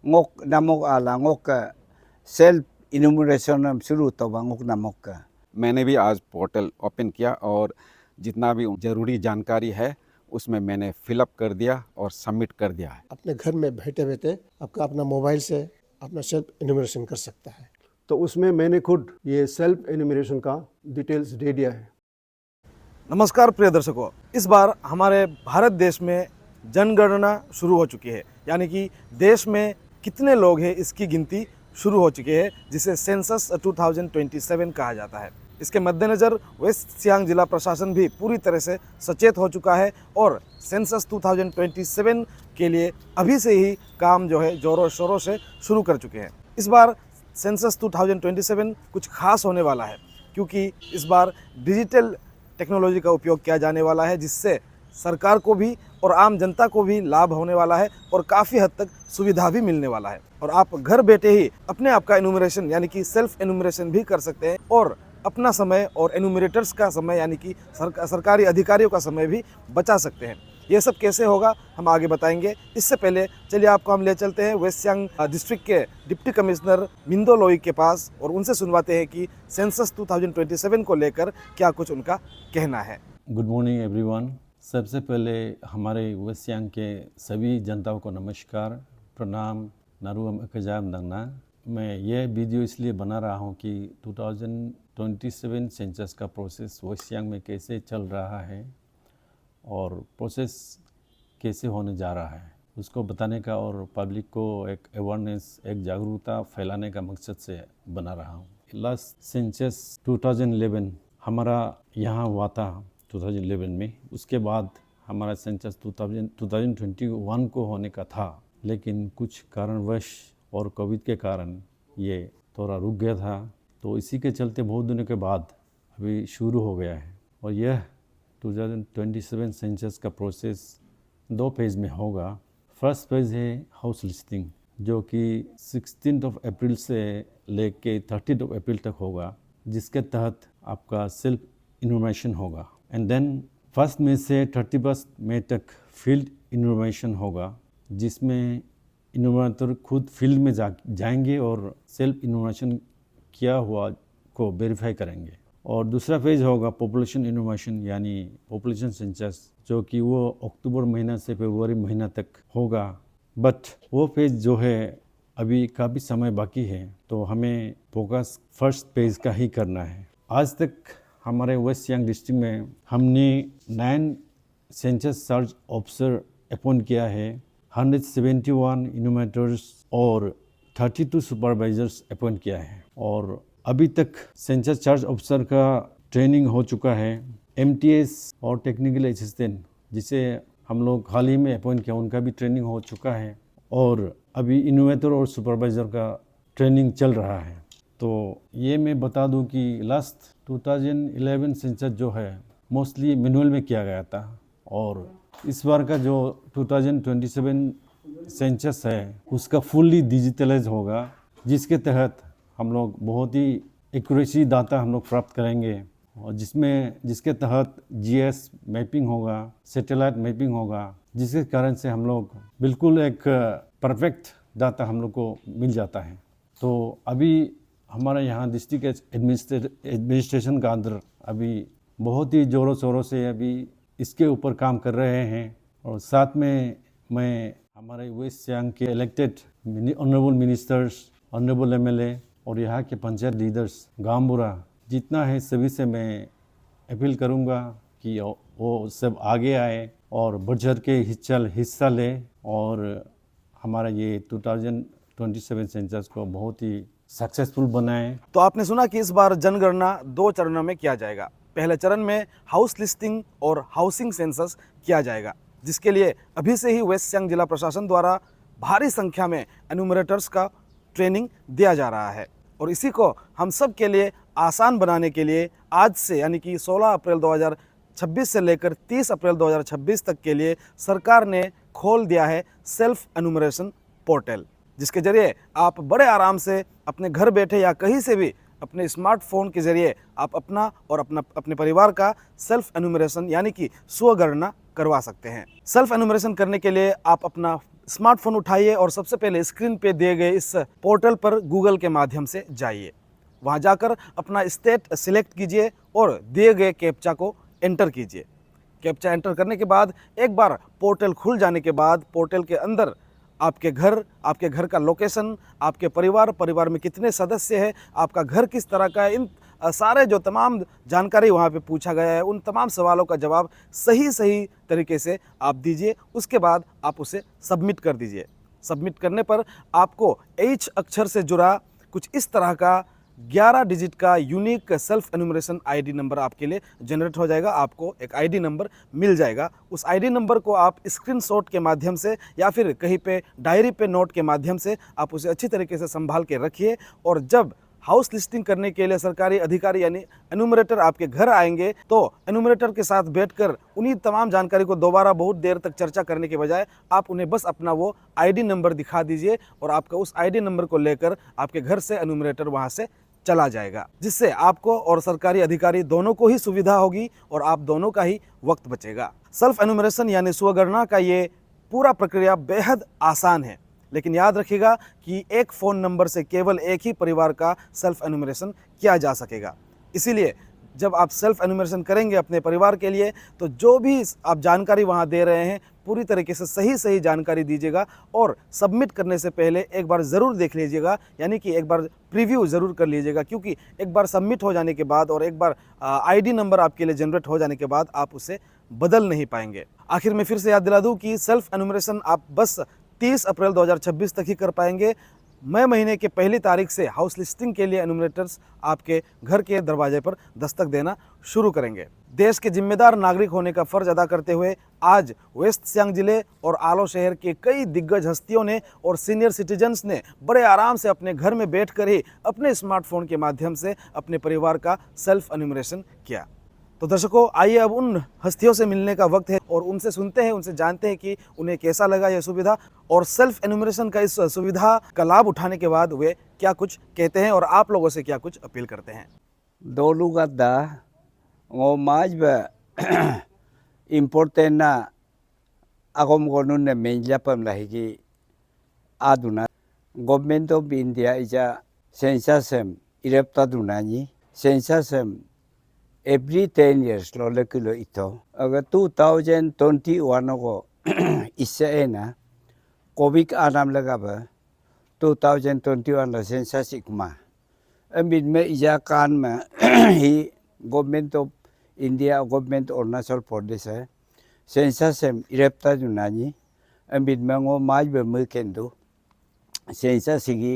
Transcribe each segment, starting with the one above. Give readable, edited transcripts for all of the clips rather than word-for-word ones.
ngok namok ala ngok self enumeration शुरू तो ngok namok का मैंने भी आज पोर्टल ओपन किया और जितना भी ज़रूरी जानकारी है उसमें मैंने फिलअप कर दिया और सबमिट कर दिया है। अपने घर में बैठे बैठे आपका अपना मोबाइल से अपना सेल्फ एनुमरेशन कर सकता है। तो उसमें मैंने खुद ये सेल्फ एनुमरेशन का डिटेल्स दे दिया है। नमस्कार प्रिय दर्शकों, इस बार हमारे भारत देश में जनगणना शुरू हो चुकी है, यानी कि देश में कितने लोग हैं इसकी गिनती शुरू हो चुकी है, जिसे सेंसस 2027 कहा जाता है। इसके मद्देनज़र वेस्ट सियांग जिला प्रशासन भी पूरी तरह से सचेत हो चुका है और सेंसस 2027 के लिए अभी से ही काम जो है ज़ोरों शोरों से शुरू कर चुके हैं। इस बार सेंसस 2027 कुछ खास होने वाला है, क्योंकि इस बार डिजिटल टेक्नोलॉजी का उपयोग किया जाने वाला है, जिससे सरकार को भी और आम जनता को भी लाभ होने वाला है और काफ़ी हद तक सुविधा भी मिलने वाला है। और आप घर बैठे ही अपने आप का एनुमरेशन यानी कि सेल्फ एनुमरेशन भी कर सकते हैं और अपना समय और एनुमरेटर्स का समय यानी कि सरकारी अधिकारियों का समय भी बचा सकते हैं। ये सब कैसे होगा हम आगे बताएंगे। इससे पहले चलिए आपको हम ले चलते हैं वेस्ट सियांग डिस्ट्रिक्ट के डिप्टी कमिश्नर मिंदो लोई के पास और उनसे सुनवाते हैं कि सेंसस 2027 को लेकर क्या कुछ उनका कहना है। Good morning everyone. सबसे पहले हमारे वेस्ट सियांग के सभी जनताओं को नमस्कार, प्रणाम, नारुम अकजाम दंगना। मैं ये वीडियो इसलिए बना रहा हूँ कि 2027 सेंसस का प्रोसेस वेस्ट सियांग में कैसे चल रहा है और प्रोसेस कैसे होने जा रहा है उसको बताने का और पब्लिक को एक अवेयरनेस, एक जागरूकता फैलाने का मकसद से बना रहा हूँ। लास्ट सेंसस 2011 हमारा यहाँ हुआ था 2011 में। उसके बाद हमारा सेंसस 2021 को होने का था, लेकिन कुछ कारणवश और कोविड के कारण ये थोड़ा रुक गया था। तो इसी के चलते बहुत दिनों के बाद अभी शुरू हो गया है और यह 2027 सेंसस का प्रोसेस 2 फेज़ में होगा। फर्स्ट फेज़ है हाउस लिस्टिंग, जो कि 16 अप्रैल से लेके 30 अप्रैल तक होगा, जिसके तहत आपका सेल्फ इन्फॉर्मेशन होगा। एंड देन फर्स्ट मई से 31 मई तक फील्ड इन्फॉर्मेशन होगा, जिसमें इन्फॉर्मेटर खुद फील्ड में जाएंगे और सेल्फ इन्फॉर्मेशन किया हुआ को वेरीफाई करेंगे। और दूसरा फेज़ होगा पॉपुलेशन इन्फॉर्मेशन यानी पॉपुलेशन सेंसस, जो कि वो अक्टूबर महीना से फरवरी महीना तक होगा। बट वो फेज़ जो है अभी काफ़ी समय बाकी है, तो हमें फोकस फर्स्ट फेज़ का ही करना है। आज तक हमारे वेस्ट सियांग डिस्ट्रिक्ट में हमने 9 सेंसस सर्च ऑफिसर अपॉइंट किया है, 171 इन्फॉर्मेटर्स और 32 सुपरवाइजर्स अपॉइंट किया है। और अभी तक सेंसस चार्ज ऑफिसर का ट्रेनिंग हो चुका है। MTS और टेक्निकल असिस्टेंट, जिसे हम लोग हाल ही में अपॉइंट किया, उनका भी ट्रेनिंग हो चुका है और अभी इन्फॉर्मेटर और सुपरवाइज़र का ट्रेनिंग चल रहा है। तो ये मैं बता दूं कि लास्ट 2011 सेंसस जो है मोस्टली मैनुअल में किया गया था और इस बार का जो 2027 सेंसस है उसका फुल्ली डिजिटलाइज होगा, जिसके तहत हम लोग बहुत ही एक्यूरेसी डाटा हम लोग प्राप्त करेंगे और जिसके तहत GIS मैपिंग होगा, सैटेलाइट मैपिंग होगा, जिसके कारण से हम लोग बिल्कुल एक परफेक्ट डाटा हम लोग को मिल जाता है। तो अभी हमारा यहाँ डिस्ट्रिक्ट एडमिनिस्ट्रेशन का अंदर अभी बहुत ही ज़ोरों शोरों से अभी इसके ऊपर काम कर रहे हैं और साथ में मैं हमारे वेस्ट सियांग के elected honourable ministers, honourable MLA और यहाँ के पंचायत लीडर्स, गांव बुरा जितना है सभी से मैं अपील करूँगा कि वो सब आगे आए और बढ़ चढ़ के हिस्सा ले और हमारा ये 2027 सेंसस को बहुत ही सक्सेसफुल बनाए। तो आपने सुना कि इस बार जनगणना 2 चरणों में किया जाएगा। पहले चरण में हाउस लिस्टिंग और हाउसिंग सेंसस किया जाएगा, जिसके लिए अभी से ही वेस्ट सियांग जिला प्रशासन द्वारा भारी संख्या में एनुमरेटर्स का ट्रेनिंग दिया जा रहा है। और इसी को हम सब के लिए आसान बनाने के लिए आज से यानी कि 16 अप्रैल 2026 से लेकर 30 अप्रैल 2026 तक के लिए सरकार ने खोल दिया है सेल्फ एनुमरेशन पोर्टल, जिसके ज़रिए आप बड़े आराम से अपने घर बैठे या कहीं से भी अपने स्मार्टफोन के ज़रिए आप अपना और अपने परिवार का सेल्फ एनुमरेशन यानी कि स्वगणना करवा सकते हैं। सेल्फ एनुमरेशन करने के लिए आप अपना स्मार्टफोन उठाइए और सबसे पहले स्क्रीन पे दिए गए इस पोर्टल पर गूगल के माध्यम से जाइए। वहाँ जाकर अपना स्टेट सिलेक्ट कीजिए और दिए गए कैप्चा को एंटर कीजिए। कैप्चा एंटर करने के बाद एक बार पोर्टल खुल जाने के बाद पोर्टल के अंदर आपके घर का लोकेशन, आपके परिवार में कितने सदस्य हैं, आपका घर किस तरह का है, इन सारे जो तमाम जानकारी वहाँ पे पूछा गया है, उन तमाम सवालों का जवाब सही तरीके से आप दीजिए। उसके बाद आप उसे सबमिट कर दीजिए। सबमिट करने पर आपको H अक्षर से जुड़ा कुछ इस तरह का 11 डिजिट का unique self enumeration ID number आपके लिए जनरेट हो जाएगा। आपको एक आईडी नंबर मिल जाएगा। उस आईडी नंबर को आप स्क्रीनशॉट के माध्यम से या फिर कहीं पे डायरी पे नोट के माध्यम से आप उसे अच्छी तरीके से संभाल के रखिए। और जब हाउस लिस्टिंग करने के लिए सरकारी अधिकारी यानी एनुमरेटर आपके घर आएंगे तो एनुमरेटर के साथ बैठकर उन्हीं तमाम जानकारी को दोबारा बहुत देर तक चर्चा करने के बजाय आप उन्हें बस अपना वो आईडी नंबर दिखा दीजिए और आपका उस आईडी नंबर को लेकर आपके घर से एनुमरेटर वहाँ से चला जाएगा, जिससे आपको और सरकारी अधिकारी दोनों को ही सुविधा होगी और आप दोनों का ही वक्त बचेगा। सेल्फ एनुमरेशन यानी स्वगणना का ये पूरा प्रक्रिया बेहद आसान है, लेकिन याद रखिएगा कि एक फ़ोन नंबर से केवल एक ही परिवार का सेल्फ एनुमरेशन किया जा सकेगा। इसीलिए जब आप सेल्फ एनुमरेशन करेंगे अपने परिवार के लिए तो जो भी आप जानकारी वहाँ दे रहे हैं पूरी तरीके से सही जानकारी दीजिएगा और सबमिट करने से पहले एक बार ज़रूर देख लीजिएगा, यानी कि एक बार प्रीव्यू ज़रूर कर लीजिएगा, क्योंकि एक बार सबमिट हो जाने के बाद और एक बार आईडी नंबर आपके लिए जनरेट हो जाने के बाद आप उसे बदल नहीं पाएंगे। आखिर में फिर से याद दिला दूँ कि सेल्फ एनुमरेशन आप बस 30 अप्रैल 2026 तक ही कर पाएंगे। मई महीने के पहली तारीख से हाउस लिस्टिंग के लिए एनुमरेटर्स आपके घर के दरवाजे पर दस्तक देना शुरू करेंगे। देश के जिम्मेदार नागरिक होने का फ़र्ज अदा करते हुए आज वेस्ट सियांग जिले और आलो शहर के कई दिग्गज हस्तियों ने और सीनियर सिटीजन्स ने बड़े आराम से अपने घर में बैठकर ही अपने स्मार्टफोन के माध्यम से अपने परिवार का सेल्फ एनुमरेशन किया। तो दर्शकों, आइए अब उन हस्तियों से मिलने का वक्त है और उनसे सुनते हैं, उनसे जानते हैं कि उन्हें कैसा लगा यह सुविधा और सेल्फ एनुमरेशन का इस सुविधा का लाभ उठाने के बाद वे क्या कुछ कहते हैं और आप लोगों से क्या कुछ अपील करते हैं। Dolu gada ngo majba important na agom gonun ne menjapam lahigi aduna government of India ija censusem irepta dunani censusem every 10 years lo lekilo ito aga 2021 go isaena covid anam lagaba 2021 lo census ikma amid me ija kan ma hi government of India government Arunachal Pradesh hai censusem irepta dunani amid me ngo majba mu kendo census gi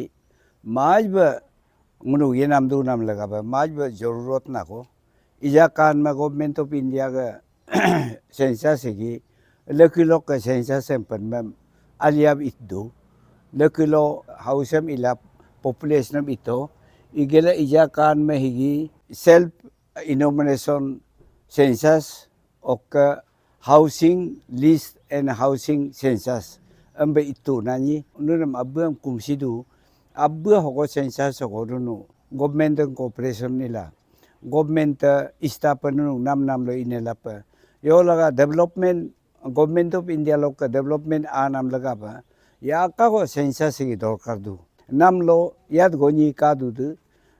majba ngunu yenam du nam lagaba majba जरूरत ना को इजा कान में government of India का census की लकिलो का census पर में अलियाब इतो लकिलो हाउसम इला पॉपुलेशन इतो इगेला इजा कान में ही सेल्फ इनोमिनेशन सेंसस और housing list and housing census Ambe इतो नानी उन्होंने अब हम कुमसिदु अब होगो सेंसस होगो दोनों गवर्नमेंट कोऑपरेशन निला government istapanu nam lo inelapa yo laga development government of India lo ka development anam laga ba ya ka go census gi dorkar du nam lo yad go ni ka du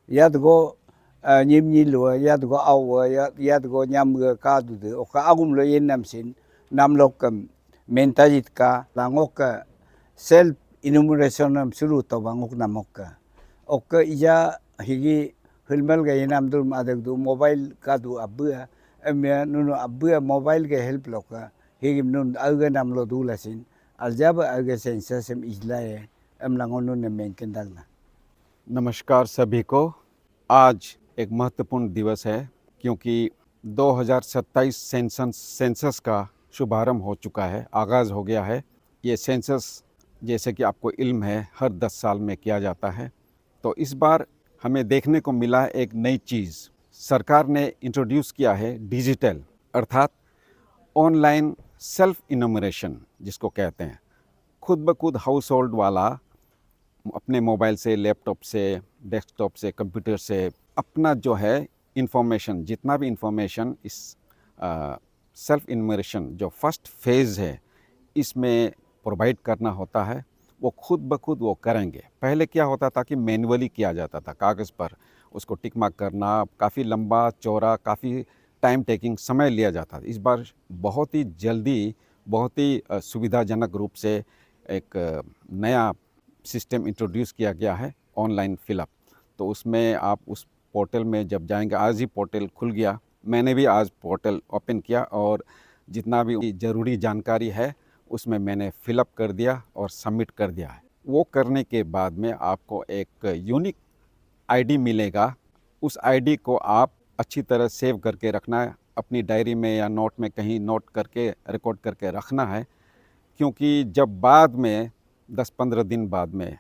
yad go nyim ni lo yad go aw yad go nyam ka du o ka agum lo yen nam sin nam lo kam mentajit ka langok ka self enumeration nam suru to bangok namok ka ok ija higi hilmal ga inam dum adek du mobile ka du abua amya nuno abua mobile ke help loka higim nun aga nam lo du lasin aljaba aga census em islaye amlangon ne menken dalna। नमस्कार सभी को। आज एक महत्वपूर्ण दिवस है क्योंकि 2027 census का शुभारंभ हो चुका है, आगाज़ हो गया है। ये सेंसस जैसे कि आपको इल्म है हर 10 साल में किया जाता है। तो इस बार हमें देखने को मिला एक नई चीज़, सरकार ने इंट्रोड्यूस किया है डिजिटल अर्थात ऑनलाइन सेल्फ इनोमरेशन जिसको कहते हैं। खुद ब खुद हाउस होल्ड वाला अपने मोबाइल से, लैपटॉप से, डेस्कटॉप से, कंप्यूटर से अपना जो है इंफॉर्मेशन, जितना भी इंफॉर्मेशन इस सेल्फ इनोमरेशन जो फर्स्ट फेज़ है इसमें प्रोवाइड करना होता है वो खुद ब खुद वो करेंगे। पहले क्या होता था कि मैनुअली किया जाता था, कागज़ पर उसको टिक मार्क करना काफ़ी लंबा चौड़ा, काफ़ी टाइम टेकिंग समय लिया जाता था। इस बार बहुत ही जल्दी, बहुत ही सुविधाजनक रूप से एक नया सिस्टम इंट्रोड्यूस किया गया है, ऑनलाइन फिलअप। तो उसमें आप उस पोर्टल में जब जाएंगे, आज ही पोर्टल खुल गया, मैंने भी आज पोर्टल ओपन किया और जितना भी ज़रूरी जानकारी है उसमें मैंने फिलअप कर दिया और सबमिट कर दिया है। वो करने के बाद में आपको एक यूनिक आईडी मिलेगा। उस आईडी को आप अच्छी तरह सेव करके रखना है, अपनी डायरी में या नोट में कहीं नोट करके रिकॉर्ड करके रखना है, क्योंकि जब बाद में 10-15 दिन बाद में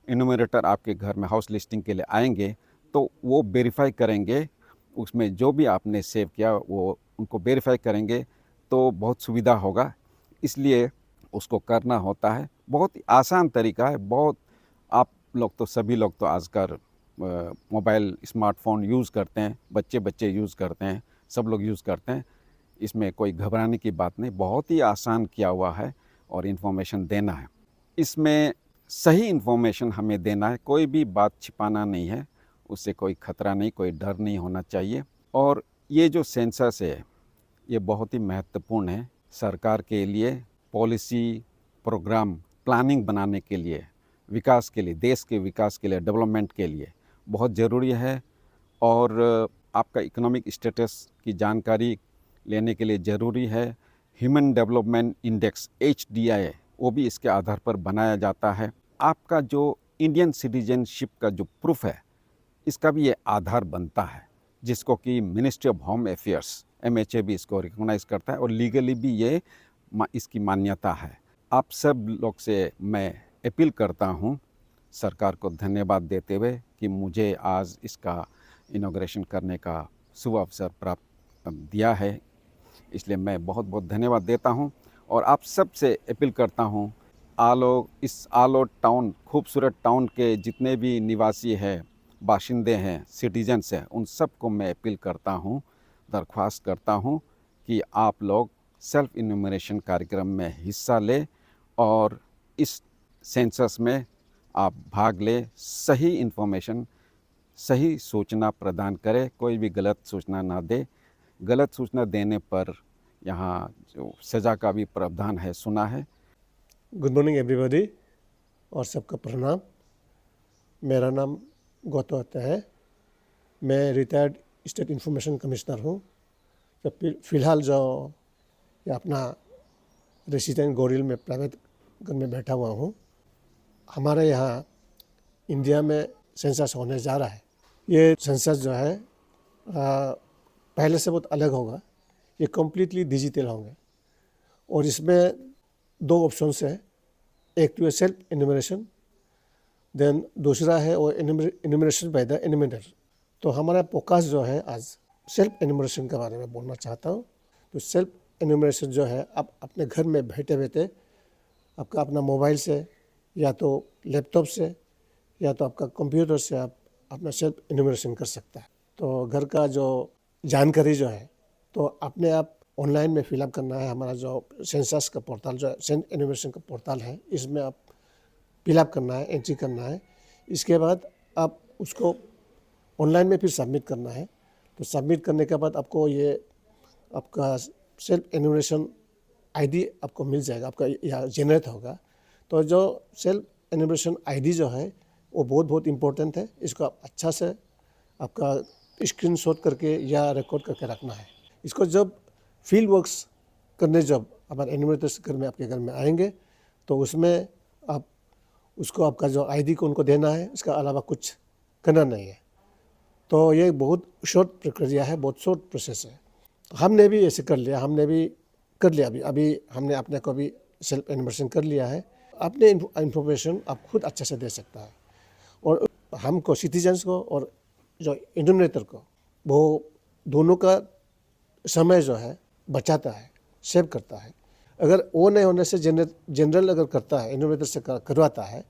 इन्यूमरेटर आपके घर में हाउस लिस्टिंग के लिए आएंगे तो वो वेरीफाई करेंगे, उसमें जो भी आपने सेव किया वो उनको वेरीफाई करेंगे, तो बहुत सुविधा होगा। इसलिए उसको करना होता है। बहुत ही आसान तरीका है। बहुत आप लोग तो सभी लोग तो आजकल मोबाइल स्मार्टफ़ोन यूज़ करते हैं, बच्चे यूज़ करते हैं, सब लोग यूज़ करते हैं। इसमें कोई घबराने की बात नहीं, बहुत ही आसान किया हुआ है और इन्फॉर्मेशन देना है। इसमें सही इन्फॉर्मेशन हमें देना है, कोई भी बात छिपाना नहीं है, उससे कोई खतरा नहीं, कोई डर नहीं होना चाहिए। और ये जो सेंसस है ये बहुत ही महत्वपूर्ण है सरकार के लिए, पॉलिसी प्रोग्राम प्लानिंग बनाने के लिए, विकास के लिए, देश के विकास के लिए, डेवलपमेंट के लिए बहुत ज़रूरी है। और आपका इकोनॉमिक स्टेटस की जानकारी लेने के लिए ज़रूरी है। ह्यूमन डेवलपमेंट इंडेक्स HDI वो भी इसके आधार पर बनाया जाता है। आपका जो इंडियन सिटीजनशिप का जो प्रूफ है इसका भी ये आधार बनता है, जिसको कि ministry of home affairs MHA भी इसको रिकॉग्नाइज़ करता है और लीगली भी ये इसकी मान्यता है। आप सब लोग से मैं अपील करता हूँ, सरकार को धन्यवाद देते हुए कि मुझे आज इसका इनॉग्रेशन करने का शुभ अवसर प्राप्त दिया है, इसलिए मैं बहुत बहुत धन्यवाद देता हूँ। और आप सब से अपील करता हूँ, इस आलो टाउन, खूबसूरत टाउन के जितने भी निवासी हैं, बाशिंदे हैं, सिटीजन्स हैं, उन सब को मैं अपील करता हूँ, दरख्वास्त करता हूँ कि आप लोग सेल्फ इन्यूमरेशन कार्यक्रम में हिस्सा लें और इस सेंसस में आप भाग लें। सही इन्फॉर्मेशन, सही सूचना प्रदान करें, कोई भी गलत सूचना ना दे। गलत सूचना देने पर यहाँ जो सज़ा का भी प्रावधान है, सुना है। गुड मॉर्निंग एवरीबॉडी और सबका प्रणाम। मेरा नाम गौतम है, मैं रिटायर्ड स्टेट इंफॉर्मेशन कमिश्नर हूँ। फ़िलहाल जो ये अपना रेसिडेंट गोरिल में प्राइवेट घर में बैठा हुआ हूँ। हमारे यहाँ इंडिया में सेंसस होने जा रहा है। ये सेंसस जो है पहले से बहुत अलग होगा, ये कम्प्लीटली डिजिटल होंगे और इसमें 2 ऑप्शंस है, एक तो सेल्फ इन्यूमरेशन, देन दूसरा है वो इन्यूमरेशन बाय द इन्यूमरेटर। तो हमारा फोकस जो है आज सेल्फ इन्यूमरेशन के बारे में बोलना चाहता हूँ। तो सेल्फ इन्यूमरेशन जो है आप अपने घर में बैठे बैठे आपका अपना मोबाइल से या तो लैपटॉप से या तो आपका कंप्यूटर से आप अपना सेल्फ इन्यूमरेशन कर सकता है। तो घर का जो जानकारी जो है तो अपने आप ऑनलाइन में फिलअप करना है। हमारा जो सेंसस का पोर्टल जो है, सेल्फ इन्यूमरेशन का पोर्टल है, इसमें आप फिलअप करना है, एंट्री करना है। इसके बाद आप उसको ऑनलाइन में फिर सबमिट करना है। तो सबमिट करने के बाद आपको ये आपका सेल्फ इन्यूमरेशन आईडी आपको मिल जाएगा, आपका यहाँ जनरेट होगा। तो जो सेल्फ इन्यूमरेशन आईडी जो है वो बहुत इम्पोर्टेंट है। इसको आप अच्छा से आपका स्क्रीनशॉट करके या रिकॉर्ड करके रखना है। इसको जब फील्ड वर्क्स करने जब हमारे एन्यूमरेटर्स घर में आपके घर में आएंगे तो उसमें आप उसको आपका जो आईडी को उनको देना है, इसका अलावा कुछ करना नहीं है। तो ये बहुत शॉर्ट प्रक्रिया है, बहुत शॉर्ट प्रोसेस है। तो हमने भी ऐसे कर लिया, अभी हमने अपने को भी सेल्फ इन्यूमरेशन कर लिया है। अपने इन्फॉर्मेशन आप खुद अच्छे से दे सकता है और हमको सिटीजन्स को और जो इन्यूमरेटर को वो दोनों का समय जो है बचाता है, सेव करता है। अगर वो नहीं होने से जनरल अगर करता है, इन्यूमरेटर से करवाता है,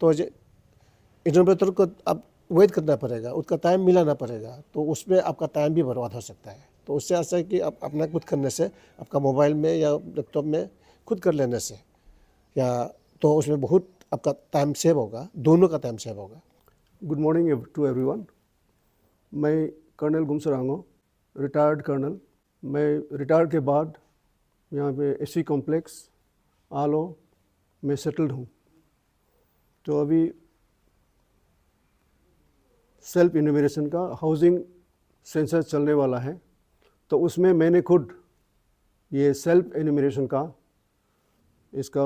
तो इन्यूमरेटर को अब वेट करना पड़ेगा, उसका टाइम मिलाना पड़ेगा, तो उसमें आपका टाइम भी बर्बाद हो सकता है। तो उससे ऐसा है कि आप अपना खुद करने से, आपका मोबाइल में या लैपटॉप में खुद कर लेने से या तो उसमें बहुत आपका टाइम सेव होगा, दोनों का टाइम सेव होगा। Good morning to everyone. मैं कर्नल गुमसरांगो, रिटायर्ड कर्नल। मैं रिटायर के बाद यहाँ पे एसी कॉम्प्लेक्स आलो में सेटल्ड हूँ। तो अभी सेल्फ इन्यूमरेशन का हाउसिंग सेंसस चलने वाला है, तो उसमें मैंने खुद ये सेल्फ इन्यूमरेशन का इसका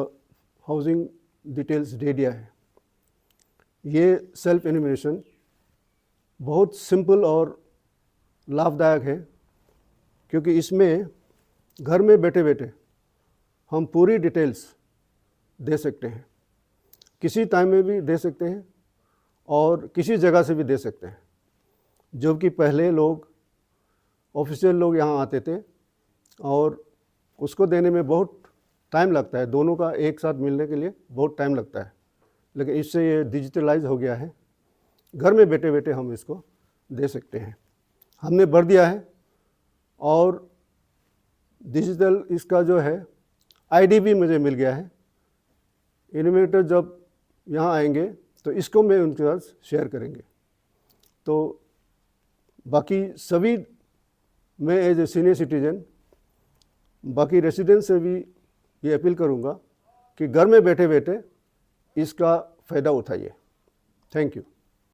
हाउसिंग डिटेल्स दे दिया है। ये सेल्फ इन्यूमरेशन बहुत सिंपल और लाभदायक है, क्योंकि इसमें घर में बैठे बैठे हम पूरी डिटेल्स दे सकते हैं, किसी टाइम में भी दे सकते हैं और किसी जगह से भी दे सकते हैं। जो कि पहले लोग ऑफिशियल लोग यहाँ आते थे और उसको देने में बहुत टाइम लगता है, दोनों का एक साथ मिलने के लिए बहुत टाइम लगता है। लेकिन इससे ये डिजिटलाइज हो गया है, घर में बैठे बैठे हम इसको दे सकते हैं। हमने भर दिया है और डिजिटल इसका जो है आईडी भी मुझे मिल गया है। इन्यूमरेटर जब यहाँ आएंगे तो इसको मैं उनके साथ शेयर करेंगे। तो बाकी सभी मैं एज ए सीनियर सिटीजन बाकी रेसिडेंट से भी ये अपील करूँगा कि घर में बैठे बैठे इसका फ़ायदा उठाइए। Thank you.